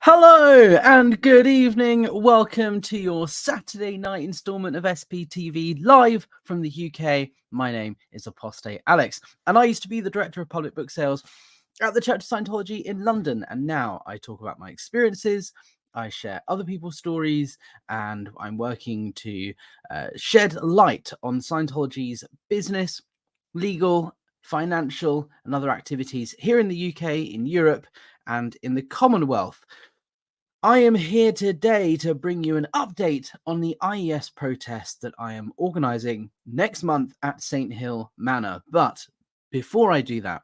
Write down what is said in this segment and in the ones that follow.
Hello and good evening. Welcome to your Saturday night instalment of SPTV live from the UK. My name is Apostate Alex, and I used to be the Director of Public Book Sales at the Church of Scientology in London. And now I talk about my experiences, I share other people's stories, and I'm working to shed light on Scientology's business, legal, financial, and other activities here in the UK, in Europe, and in the Commonwealth. I am here today to bring you an update on the IES protest that I am organising next month at St Hill Manor. But before I do that,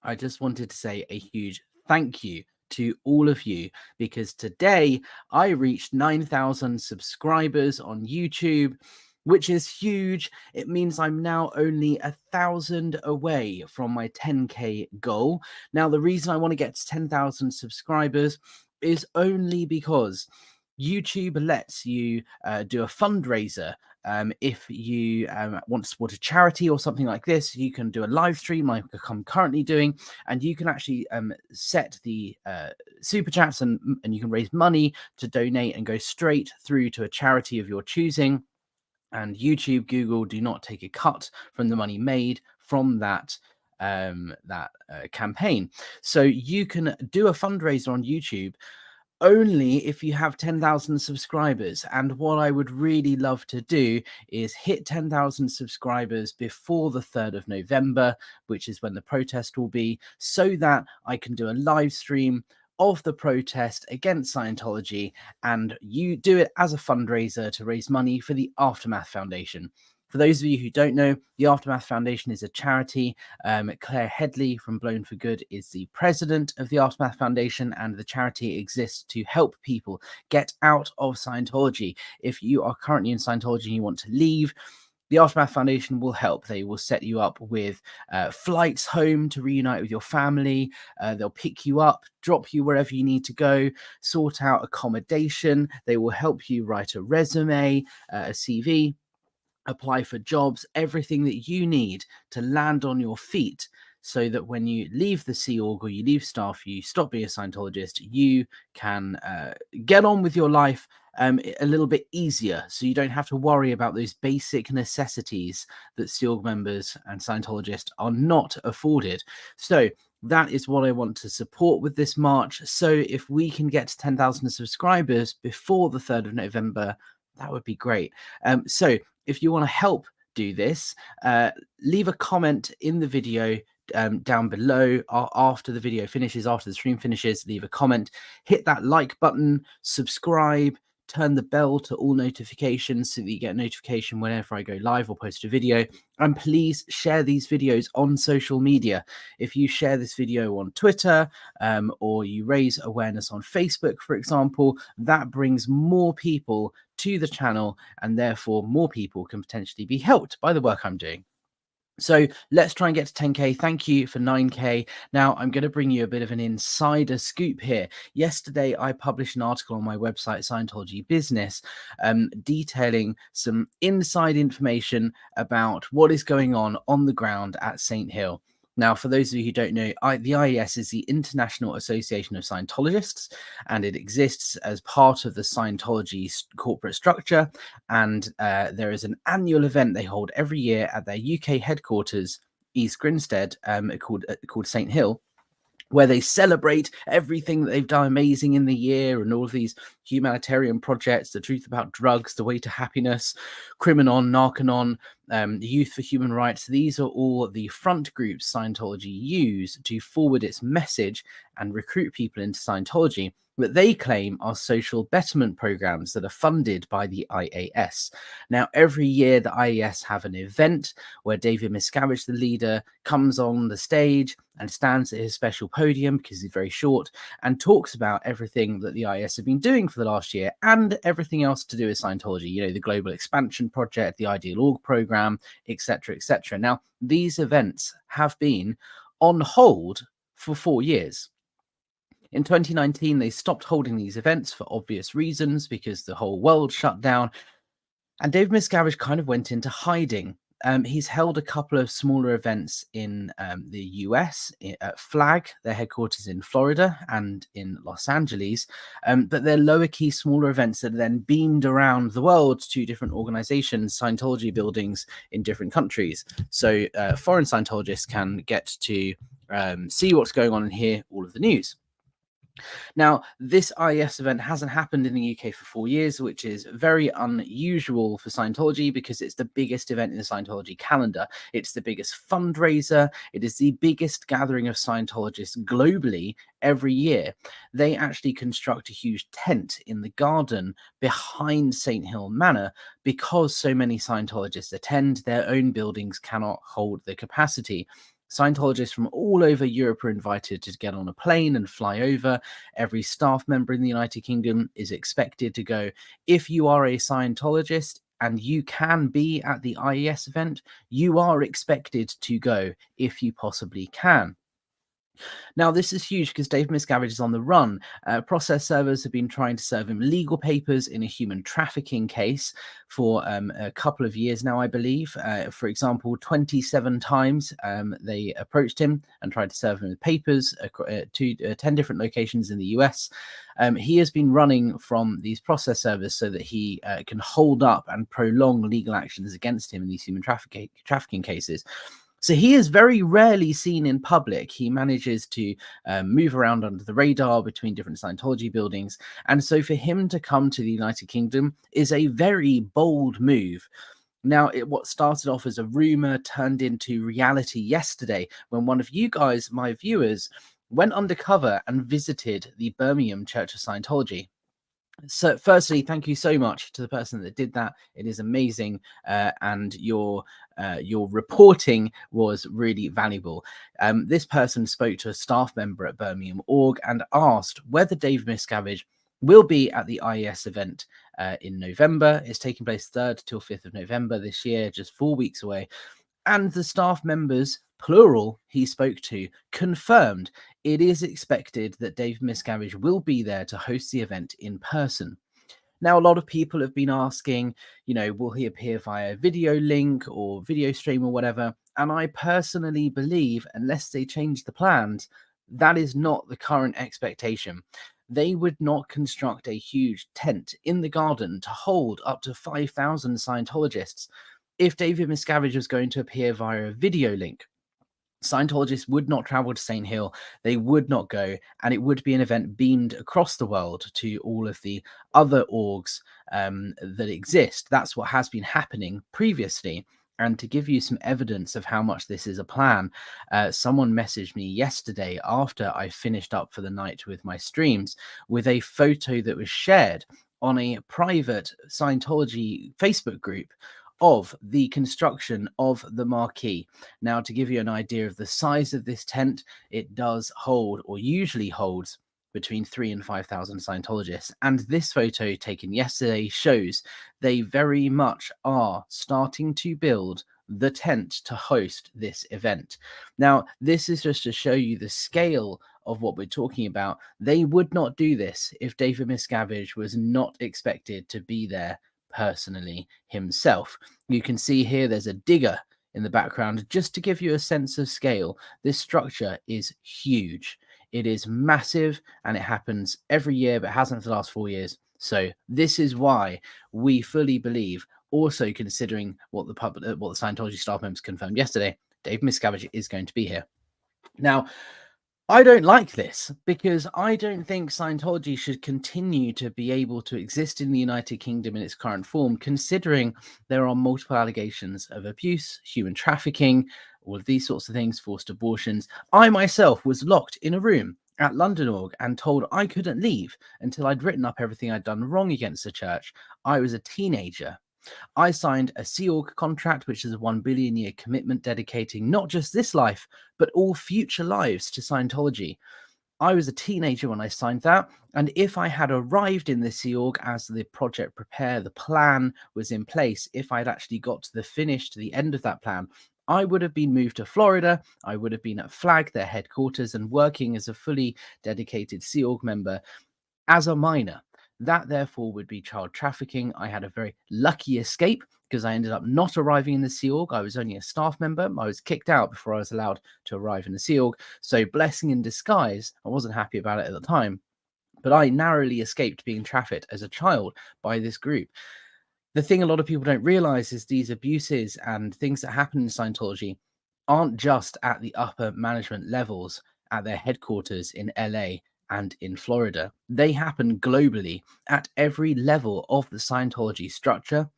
I just wanted to say a huge thank you to all of you, because today I reached 9,000 subscribers on YouTube, which is huge. It means I'm now only 1,000 away from my 10k goal. Now, the reason I want to get to 10,000 subscribers is only because YouTube lets you do a fundraiser. If you want to support a charity or something like this, you can do a live stream like I'm currently doing, and you can actually set the super chats and you can raise money to donate and go straight through to a charity of your choosing. And YouTube, Google do not take a cut from the money made from that campaign. So you can do a fundraiser on YouTube only if you have 10,000 subscribers. And what I would really love to do is hit 10,000 subscribers before the 3rd of November, which is when the protest will be, so that I can do a live stream of the protest against Scientology, and you do it as a fundraiser to raise money for the Aftermath Foundation. For those of you who don't know, the Aftermath Foundation is a charity. Claire Headley from Blown for Good is the president of the Aftermath Foundation, and the charity exists to help people get out of Scientology. If you are currently in Scientology and you want to leave, the Aftermath Foundation will help. They will set you up with flights home to reunite with your family. They'll pick you up, drop you wherever you need to go, sort out accommodation. They will help you write a resume, a CV, apply for jobs, everything that you need to land on your feet, so that when you leave the Sea Org or you leave staff, you stop being a Scientologist, you can get on with your life a little bit easier, so you don't have to worry about those basic necessities that Sea Org members and Scientologists are not afforded. So that is what I want to support with this march. So if we can get to 10,000 subscribers before the 3rd of November, that would be great. So if you want to help do this, leave a comment in the video down below after the video finishes, after the stream finishes. Leave a comment, hit that like button, subscribe, turn the bell to all notifications so that you get a notification whenever I go live or post a video. And please share these videos on social media. If you share this video on Twitter or you raise awareness on Facebook, for example, that brings more people to the channel, and therefore more people can potentially be helped by the work I'm doing. So let's try and get to 10k. Thank you for 9k. Now I'm going to bring you a bit of an insider scoop here. Yesterday I published an article on my website Scientology Business detailing some inside information about what is going on the ground at St Hill. Now, for those of you who don't know, the IES is the International Association of Scientologists, and it exists as part of the Scientology corporate structure. And there is an annual event they hold every year at their UK headquarters, East Grinstead, called St Hill, where they celebrate everything that they've done amazing in the year and all of these humanitarian projects, the truth about drugs, the way to happiness, Criminon, Narcanon, the Youth for Human Rights. These are all the front groups Scientology use to forward its message and recruit people into Scientology that they claim are social betterment programs that are funded by the IAS. Now, every year the IAS have an event where David Miscavige, the leader, comes on the stage and stands at his special podium, because he's very short, and talks about everything that the IAS have been doing for the last year and everything else to do with Scientology, you know, the Global Expansion Project, the Ideal Org program, etc., etc. Now, these events have been on hold for 4 years. In 2019, they stopped holding these events for obvious reasons, because the whole world shut down. And Dave Miscavige kind of went into hiding. He's held a couple of smaller events in the US at Flag, their headquarters in Florida and in Los Angeles. But they're lower key, smaller events that are then beamed around the world to different organizations, Scientology buildings in different countries. So foreign Scientologists can get to see what's going on and hear all of the news. Now, this IES event hasn't happened in the UK for 4 years, which is very unusual for Scientology because it's the biggest event in the Scientology calendar. It's the biggest fundraiser. It is the biggest gathering of Scientologists globally every year. They actually construct a huge tent in the garden behind St. Hill Manor because so many Scientologists attend. Their own buildings cannot hold the capacity. Scientologists from all over Europe are invited to get on a plane and fly over. Every staff member in the United Kingdom is expected to go. If you are a Scientologist and you can be at the IES event, you are expected to go if you possibly can. Now, this is huge because Dave Miscavige is on the run. Process servers have been trying to serve him legal papers in a human trafficking case for a couple of years now, I believe. For example, 27 times they approached him and tried to serve him with papers to 10 different locations in the US. He has been running from these process servers so that he can hold up and prolong legal actions against him in these human trafficking cases. So he is very rarely seen in public. He manages to move around under the radar between different Scientology buildings. And so for him to come to the United Kingdom is a very bold move. Now, what started off as a rumor turned into reality yesterday when one of you guys, my viewers, went undercover and visited the Birmingham Church of Scientology. So firstly, thank you so much to the person that did that. It is amazing, and your reporting was really valuable. This person spoke to a staff member at Birmingham Org and asked whether Dave Miscavige will be at the IES event in November. It's taking place 3rd till 5th of November this year, just 4 weeks away. And the staff members, plural, he spoke to, confirmed it is expected that Dave Miscavige will be there to host the event in person. Now, a lot of people have been asking, will he appear via video link or video stream or whatever? And I personally believe, unless they change the plans, that is not the current expectation. They would not construct a huge tent in the garden to hold up to 5,000 Scientologists if David Miscavige was going to appear via a video link. Scientologists would not travel to St. Hill, they would not go, and it would be an event beamed across the world to all of the other orgs that exist. That's what has been happening previously. And to give you some evidence of how much this is a plan, someone messaged me yesterday after I finished up for the night with my streams with a photo that was shared on a private Scientology Facebook group of the construction of the marquee. Now, to give you an idea of the size of this tent, it does hold, or usually holds, between 3,000 and 5,000 Scientologists. And this photo taken yesterday shows they very much are starting to build the tent to host this event. Now, this is just to show you the scale of what we're talking about. They would not do this if David Miscavige was not expected to be there personally himself. You can see here there's a digger in the background just to give you a sense of scale. This structure is huge. It is massive and it happens every year, but hasn't for the last 4 years. So this is why we fully believe, also considering what the Scientology staff members confirmed yesterday, Dave Miscavige is going to be here. Now, I don't like this because I don't think Scientology should continue to be able to exist in the United Kingdom in its current form, considering there are multiple allegations of abuse, human trafficking, all of these sorts of things, forced abortions. I myself was locked in a room at London Org and told I couldn't leave until I'd written up everything I'd done wrong against the church. I was a teenager. I signed a Sea Org contract, which is a 1 billion year commitment dedicating not just this life, but all future lives to Scientology. I was a teenager when I signed that. And if I had arrived in the Sea Org as the project prepare, the plan was in place, if I'd actually got to the finish, to the end of that plan, I would have been moved to Florida. I would have been at Flag, their headquarters, and working as a fully dedicated Sea Org member as a minor. That therefore would be child trafficking. I had a very lucky escape because I ended up not arriving in the Sea Org. I was only a staff member. I was kicked out before I was allowed to arrive in the Sea Org. So blessing in disguise. I wasn't happy about it at the time, but I narrowly escaped being trafficked as a child by this group. The thing a lot of people don't realize is these abuses and things that happen in Scientology aren't just at the upper management levels at their headquarters in LA and in Florida. They happen globally at every level of the Scientology structure.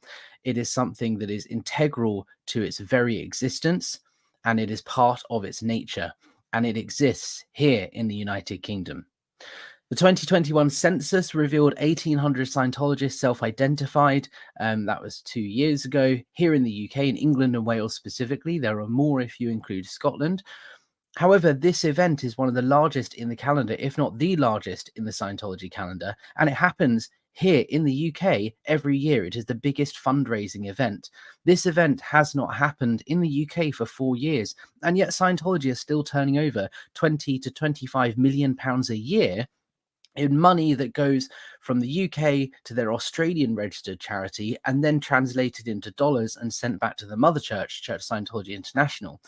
It is something that is integral to its very existence, and it is part of its nature, and it exists here in the United Kingdom. The 2021 census revealed 1,800 Scientologists self-identified. That was 2 years ago. Here in the UK, in England and Wales specifically, there are more if you include Scotland. However, this event is one of the largest in the calendar, if not the largest in the Scientology calendar, and it happens here in the UK every year. It is the biggest fundraising event. This event has not happened in the UK for 4 years, and yet Scientology is still turning over 20 to 25 million pounds a year in money that goes from the UK to their Australian registered charity and then translated into dollars and sent back to the mother church, Church Scientology International.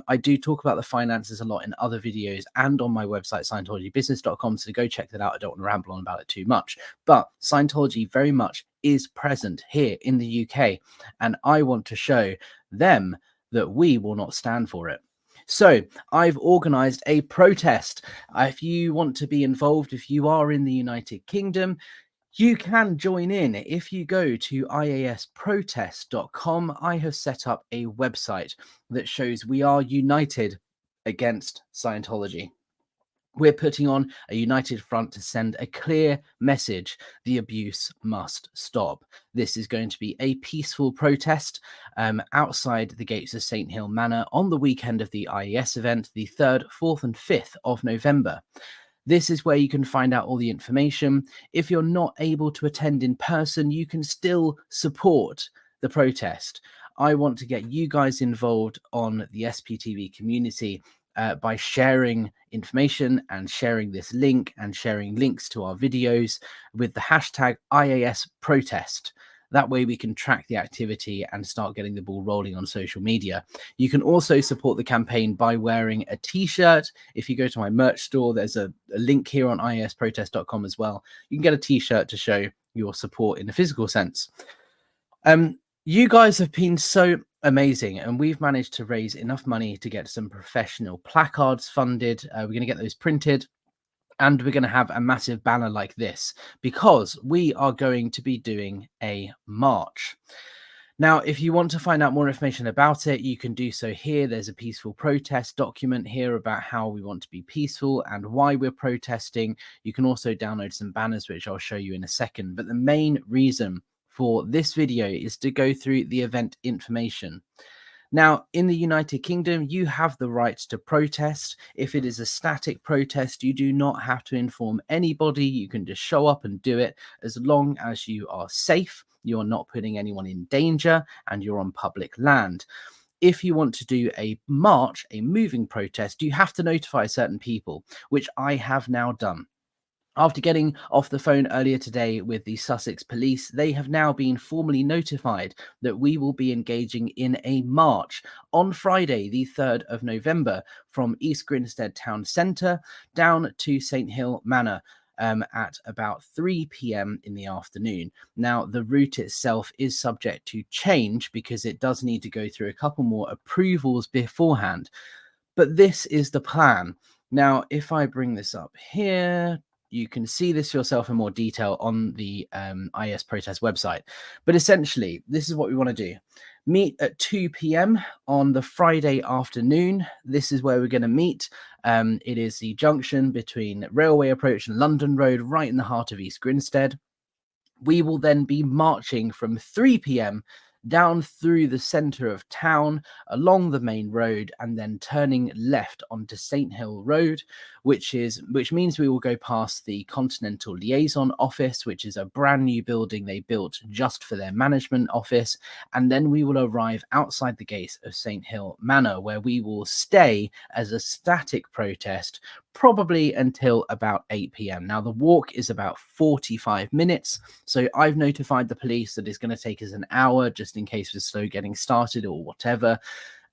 I do talk about the finances a lot in other videos and on my website, scientologybusiness.com. So go check that out. I don't want to ramble on about it too much, but Scientology very much is present here in the UK. And I want to show them that we will not stand for it. So I've organized a protest. If you want to be involved, if you are in the United Kingdom, you can join in. If you go to iasprotest.com, I have set up a website that shows we are united against Scientology. We're putting on a united front to send a clear message. The abuse must stop. This is going to be a peaceful protest outside the gates of St. Hill Manor on the weekend of the IES event, the 3rd, 4th and 5th of November. This is where you can find out all the information. If you're not able to attend in person, you can still support the protest. I want to get you guys involved on the SPTV community by sharing information and sharing this link and sharing links to our videos with the hashtag IAS protest. That way we can track the activity and start getting the ball rolling on social media. You can also support the campaign by wearing a t-shirt. If you go to my merch store, there's a link here on iasprotest.com as well. You can get a t-shirt to show your support in a physical sense. You guys have been so amazing, and we've managed to raise enough money to get some professional placards funded. We're going to get those printed, and we're going to have a massive banner like this because we are going to be doing a march. Now, if you want to find out more information about it, you can do so here. There's a peaceful protest document here about how we want to be peaceful and why we're protesting. You can also download some banners, which I'll show you in a second. But the main reason for this video is to go through the event information. Now, in the United Kingdom, you have the right to protest. If it is a static protest, you do not have to inform anybody. You can just show up and do it as long as you are safe, you're not putting anyone in danger, and you're on public land. If you want to do a march, a moving protest, you have to notify certain people, which I have now done. After getting off the phone earlier today with the Sussex Police, they have now been formally notified that we will be engaging in a march on Friday, the 3rd of November, from East Grinstead Town Centre down to St. Hill Manor at about 3 p.m. in the afternoon. Now, the route itself is subject to change because it does need to go through a couple more approvals beforehand. But this is the plan. Now, if I bring this up here, you can see this for yourself in more detail on the IS Protest website. But essentially, this is what we want to do. Meet at 2 p.m. on the Friday afternoon. This is where we're going to meet. It is the junction between Railway Approach and London Road, right in the heart of East Grinstead. We will then be marching from 3 p.m. down through the centre of town, along the main road, and then turning left onto St. Hill Road, which means we will go past the Continental Liaison Office, which is a brand new building they built just for their management office, and then we will arrive outside the gates of St Hill Manor, where we will stay as a static protest probably until about 8 p.m. Now, the walk is about 45 minutes, so I've notified the police that it's going to take us an hour just in case we're slow getting started or whatever.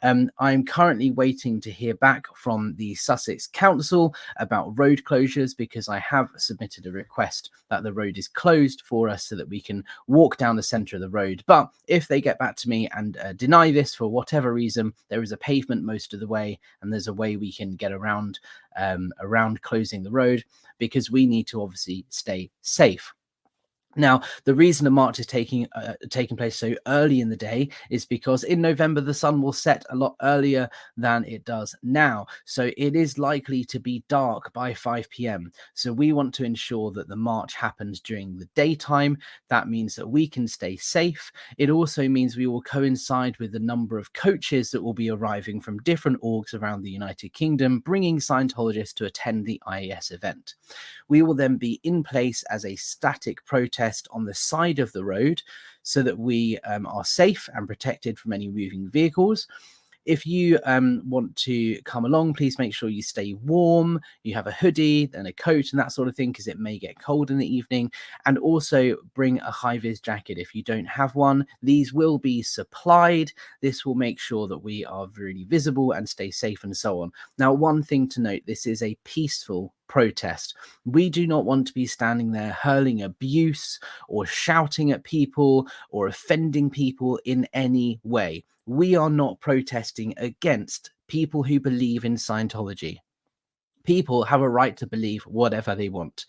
I'm currently waiting to hear back from the Sussex Council about road closures, because I have submitted a request that the road is closed for us so that we can walk down the centre of the road. But if they get back to me and deny this for whatever reason, there is a pavement most of the way, and there's a way we can get around closing the road, because we need to obviously stay safe. Now, the reason the march is taking place so early in the day is because in November the sun will set a lot earlier than it does now. So it is likely to be dark by 5 p.m. So we want to ensure that the march happens during the daytime. That means that we can stay safe. It also means we will coincide with the number of coaches that will be arriving from different orgs around the United Kingdom, bringing Scientologists to attend the IES event. We will then be in place as a static protest on the side of the road so that we are safe and protected from any moving vehicles. If you want to come along, please make sure you stay warm, you have a hoodie and a coat and that sort of thing, because it may get cold in the evening. And also bring a high-vis jacket if you don't have one. These will be supplied. This will make sure that we are really visible and stay safe and so on. Now, one thing to note, this is a peaceful protest. We do not want to be standing there hurling abuse or shouting at people or offending people in any way. We are not protesting against people who believe in Scientology. People have a right to believe whatever they want.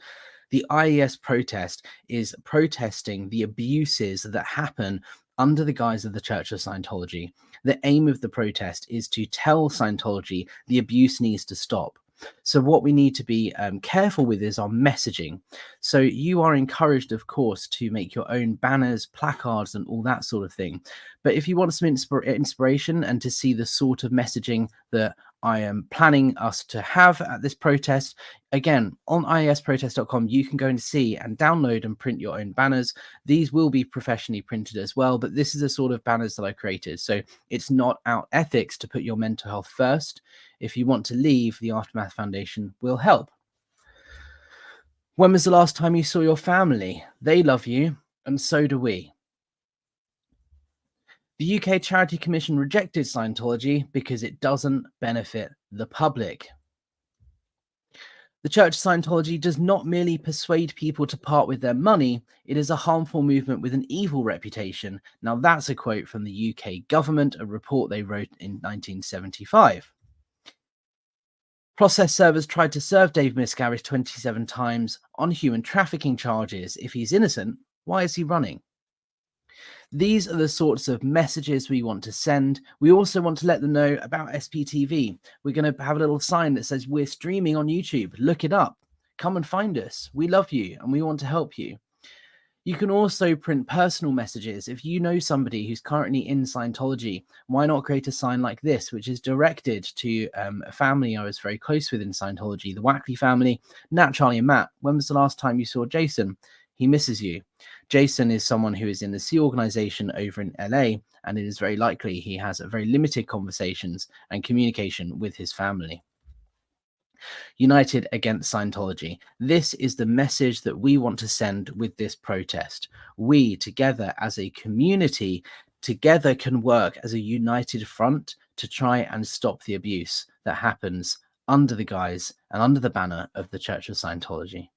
The IES protest is protesting the abuses that happen under the guise of the Church of Scientology. The aim of the protest is to tell Scientology the abuse needs to stop. So what we need to be careful with is our messaging. So you are encouraged, of course, to make your own banners, placards, and all that sort of thing. But if you want some inspiration and to see the sort of messaging that I am planning us to have at this protest, again, on iesprotest.com, you can go and see and download and print your own banners. These will be professionally printed as well, but this is the sort of banners that I created. So it's not our ethics to put your mental health first. If you want to leave, the Aftermath Foundation will help. When was the last time you saw your family? They love you, and so do we. The UK Charity Commission rejected Scientology because it doesn't benefit the public. The Church of Scientology does not merely persuade people to part with their money, it is a harmful movement with an evil reputation. Now, that's a quote from the UK government, a report they wrote in 1975. Process servers tried to serve Dave Miscavige 27 times on human trafficking charges. If he's innocent, why is he running? These are the sorts of messages we want to send. We also want to let them know about SPTV. We're going to have a little sign that says we're streaming on YouTube. Look it up. Come and find us. We love you and we want to help you. You can also print personal messages. If you know somebody who's currently in Scientology, why not create a sign like this, which is directed to a family I was very close with in Scientology, the Wackley family. Nat, Charlie, and Matt, when was the last time you saw Jason? He misses you. Jason is someone who is in the Sea organization over in LA, and it is very likely he has very limited conversations and communication with his family. United against Scientology. This is the message that we want to send with this protest. We, together as a community, together can work as a united front to try and stop the abuse that happens under the guise and under the banner of the Church of Scientology.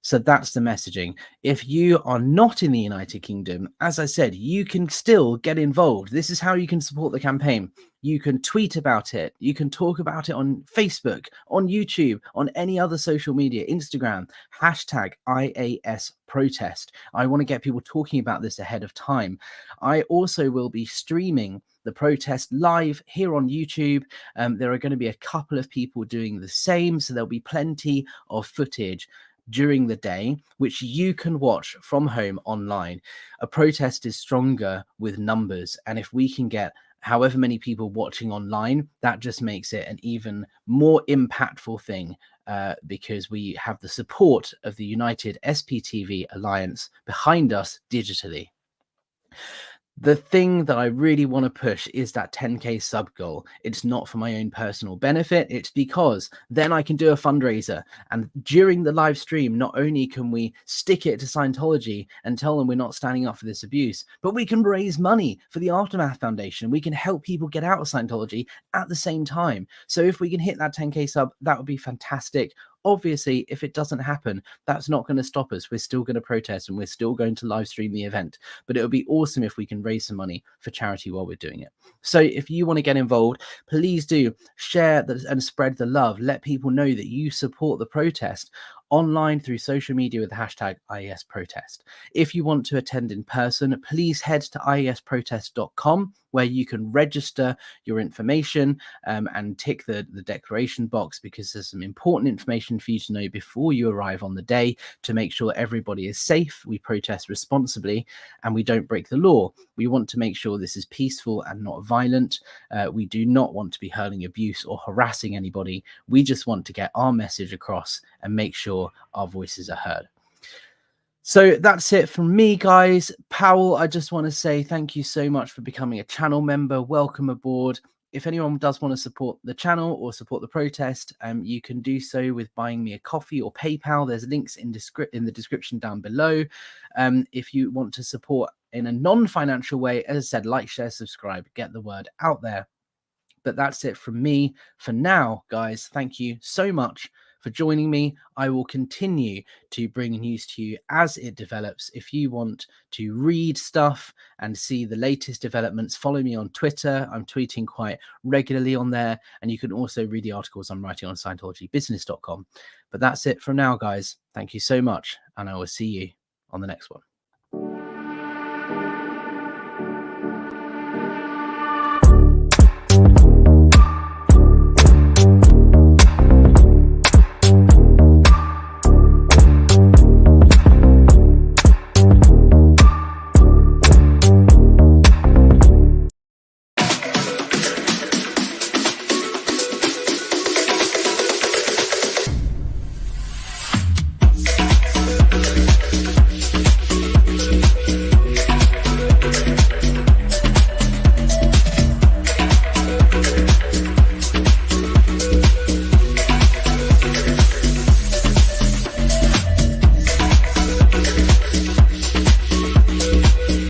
So that's the messaging. If you are not in the United Kingdom, as I said, you can still get involved. This is how you can support the campaign. You can tweet about it. You can talk about it on Facebook, on YouTube, on any other social media, Instagram, hashtag IAS protest. I want to get people talking about this ahead of time. I also will be streaming the protest live here on YouTube. There are going to be a couple of people doing the same, so there'll be plenty of footage during the day, which you can watch from home online. A protest is stronger with numbers, and if we can get however many people watching online, that just makes it an even more impactful thing because we have the support of the United SPTV Alliance behind us digitally. The thing that I really want to push is that 10K sub goal. It's not for my own personal benefit. It's because then I can do a fundraiser. And during the live stream, not only can we stick it to Scientology and tell them we're not standing up for this abuse, but we can raise money for the Aftermath Foundation. We can help people get out of Scientology at the same time. So if we can hit that 10K sub, that would be fantastic. Obviously, if it doesn't happen, that's not going to stop us. We're still going to protest and we're still going to live stream the event. But it would be awesome if we can raise some money for charity while we're doing it. So if you want to get involved, please do share and spread the love. Let people know that you support the protest online through social media with the hashtag IESprotest. If you want to attend in person, please head to iesprotest.com where you can register your information and tick the declaration box, because there's some important information for you to know before you arrive on the day to make sure everybody is safe, we protest responsibly, and we don't break the law. We want to make sure this is peaceful and not violent. We do not want to be hurling abuse or harassing anybody. We just want to get our message across and make sure our voices are heard. So that's it from me, guys. Powell, I just want to say thank you so much for becoming a channel member. Welcome aboard. If anyone does want to support the channel or support the protest, you can do so with buying me a coffee or PayPal. There's links in the description down below. If you want to support in a non-financial way, as I said, like, share, subscribe, get the word out there. But that's it from me for now, guys. Thank you so much for joining me. I will continue to bring news to you as it develops. If you want to read stuff and see the latest developments, follow me on Twitter. I'm tweeting quite regularly on there. And you can also read the articles I'm writing on Scientologybusiness.com. But that's it from now, guys. Thank you so much. And I will see you on the next one.